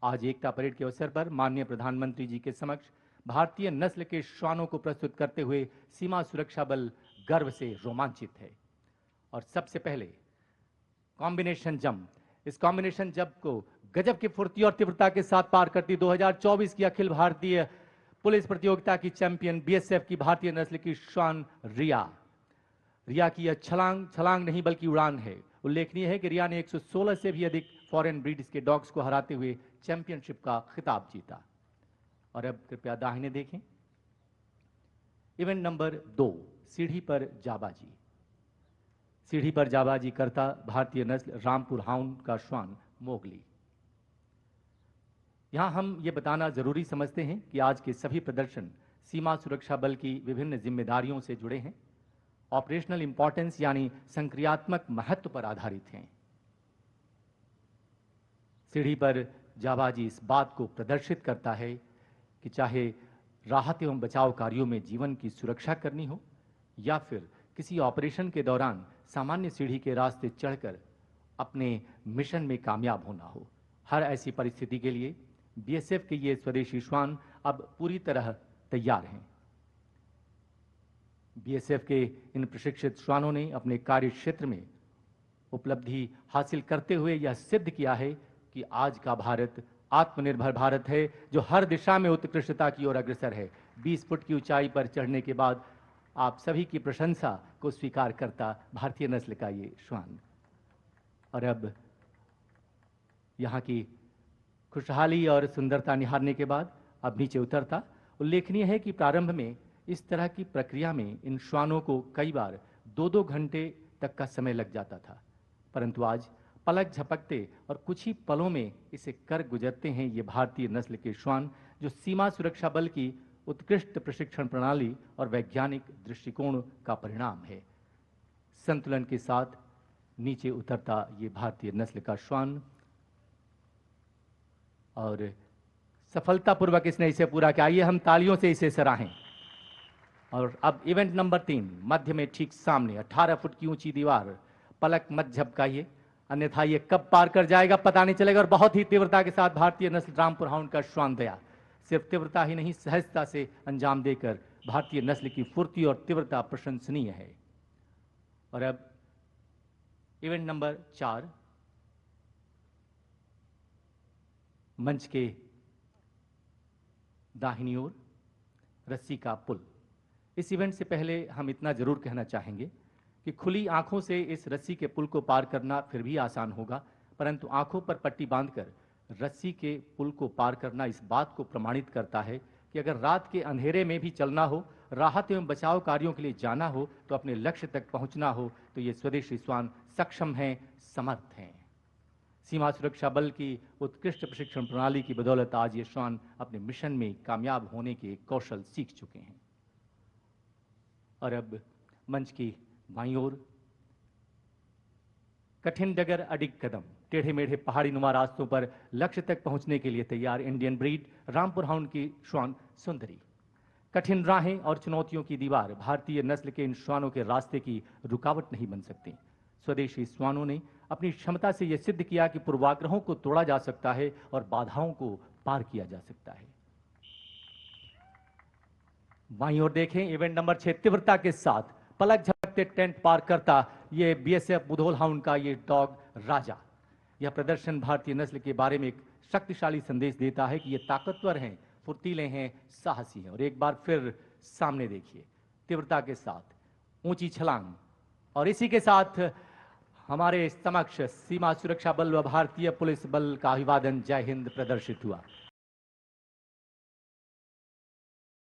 आज एकता परेड के अवसर पर माननीय प्रधानमंत्री जी के समक्ष भारतीय नस्ल के श्वानों को प्रस्तुत करते हुए सीमा सुरक्षा बल गर्व से रोमांचित है। और सबसे पहले कॉम्बिनेशन जंप, इस कॉम्बिनेशन जंप को गजब की फुर्ती और तीव्रता के साथ पार करती 2024 की अखिल भारतीय पुलिस प्रतियोगिता की चैंपियन बीएसएफ की भारतीय नस्ल की श्वान रिया की यह छलांग नहीं बल्कि उड़ान है। उल्लेखनीय है कि रिया ने 116 से भी अधिक फॉरेन ब्रीड्स के डॉग्स को हराते हुए चैंपियनशिप का खिताब जीता। और अब कृपया दाहिने देखें। इवेंट नंबर 2, सीढ़ी पर जाबाजी। सीढ़ी पर जाबाजी करता भारतीय नस्ल रामपुर हाउंड का श्वान मोगली। यहां हम ये बताना जरूरी समझते हैं कि आज के सभी प्रदर्शन सीमा सुरक्षा बल की विभिन्न जिम्मेदारियों से जुड़े हैं, ऑपरेशनल इंपॉर्टेंस यानी संक्रियात्मक महत्व पर आधारित हैं। सीढ़ी पर जाबाजी इस बात को प्रदर्शित करता है कि चाहे राहत एवं बचाव कार्यों में जीवन की सुरक्षा करनी हो या फिर किसी ऑपरेशन के दौरान सामान्य सीढ़ी के रास्ते चढ़कर अपने मिशन में कामयाब होना हो, हर ऐसी परिस्थिति के लिए बीएसएफ के ये स्वदेशी श्वान अब पूरी तरह तैयार हैं। बीएसएफ के इन प्रशिक्षित श्वानों ने अपने कार्य क्षेत्र में उपलब्धि हासिल करते हुए यह सिद्ध किया है कि आज का भारत आत्मनिर्भर भारत है, जो हर दिशा में उत्कृष्टता की ओर अग्रसर है। 20 फुट की ऊंचाई पर चढ़ने के बाद आप सभी की प्रशंसा को स्वीकार करता भारतीय नस्ल का ये श्वान। और अब यहाँ की खुशहाली और सुंदरता निहारने के बाद अब नीचे उतरता। उल्लेखनीय है कि प्रारंभ में इस तरह की प्रक्रिया में इन श्वानों को कई बार 2-2 घंटे तक का समय लग जाता था, परंतु आज पलक झपकते और कुछ ही पलों में इसे कर गुजरते हैं ये भारतीय नस्ल के श्वान, जो सीमा सुरक्षा बल की उत्कृष्ट प्रशिक्षण प्रणाली और वैज्ञानिक दृष्टिकोण का परिणाम है। संतुलन के साथ नीचे उतरता ये भारतीय नस्ल का श्वान और सफलतापूर्वक इसने इसे पूरा किया। आइए हम तालियों से इसे सराहें। और अब इवेंट नंबर 3, मध्य में ठीक सामने 18 फुट की ऊंची दीवार। पलक मत झपकाइए, अन्यथा ये कब पार कर जाएगा पता नहीं चलेगा। और बहुत ही तीव्रता के साथ भारतीय नस्ल रामपुर हाउंड का श्वान दया सिर्फ तीव्रता ही नहीं, सहजता से अंजाम देकर भारतीय नस्ल की फुर्ती और तीव्रता प्रशंसनीय है। और अब इवेंट नंबर 4, मंच के दाहिनी ओर रस्सी का पुल। इस इवेंट से पहले हम इतना जरूर कहना चाहेंगे कि खुली आंखों से इस रस्सी के पुल को पार करना फिर भी आसान होगा, परंतु आंखों पर पट्टी बांधकर रस्सी के पुल को पार करना इस बात को प्रमाणित करता है कि अगर रात के अंधेरे में भी चलना हो, राहत एवं बचाव कार्यों के लिए जाना हो, तो अपने लक्ष्य तक पहुंचना हो, तो ये स्वदेशी श्वान सक्षम हैं, समर्थ हैं। सीमा सुरक्षा बल की उत्कृष्ट प्रशिक्षण प्रणाली की बदौलत आज ये श्वान अपने मिशन में कामयाब होने के कौशल सीख चुके हैं। और अब मंच की बाईं ओर कठिन डगर अडिग कदम, टेढ़े मेढ़े पहाड़ी नुमा रास्तों पर लक्ष्य तक पहुंचने के लिए तैयार इंडियन ब्रीड रामपुर हाउंड की श्वान सुंदरी। कठिन राहें और चुनौतियों की दीवार भारतीय नस्ल के इन श्वानों के रास्ते की रुकावट नहीं बन सकती। स्वदेशी श्वानों ने अपनी क्षमता से यह सिद्ध किया कि पूर्वाग्रहों को तोड़ा जा सकता है और बाधाओं को पार किया जा सकता है। बाईं ओर देखें, इवेंट नंबर 6, तीव्रता के साथ पलक झपकते टेंट पार करता ये बीएसएफ बुधोल हाउंड का ये डॉग राजा। यह प्रदर्शन भारतीय नस्ल के बारे में एक शक्तिशाली संदेश देता है कि ये ताकतवर हैं, फुर्तीले हैं, साहसी हैं। और एक बार फिर सामने देखिए, तीव्रता के साथ ऊंची छलांग। और इसी के साथ हमारे समक्ष सीमा सुरक्षा बल व भारतीय पुलिस बल का अभिवादन जय हिंद प्रदर्शित हुआ।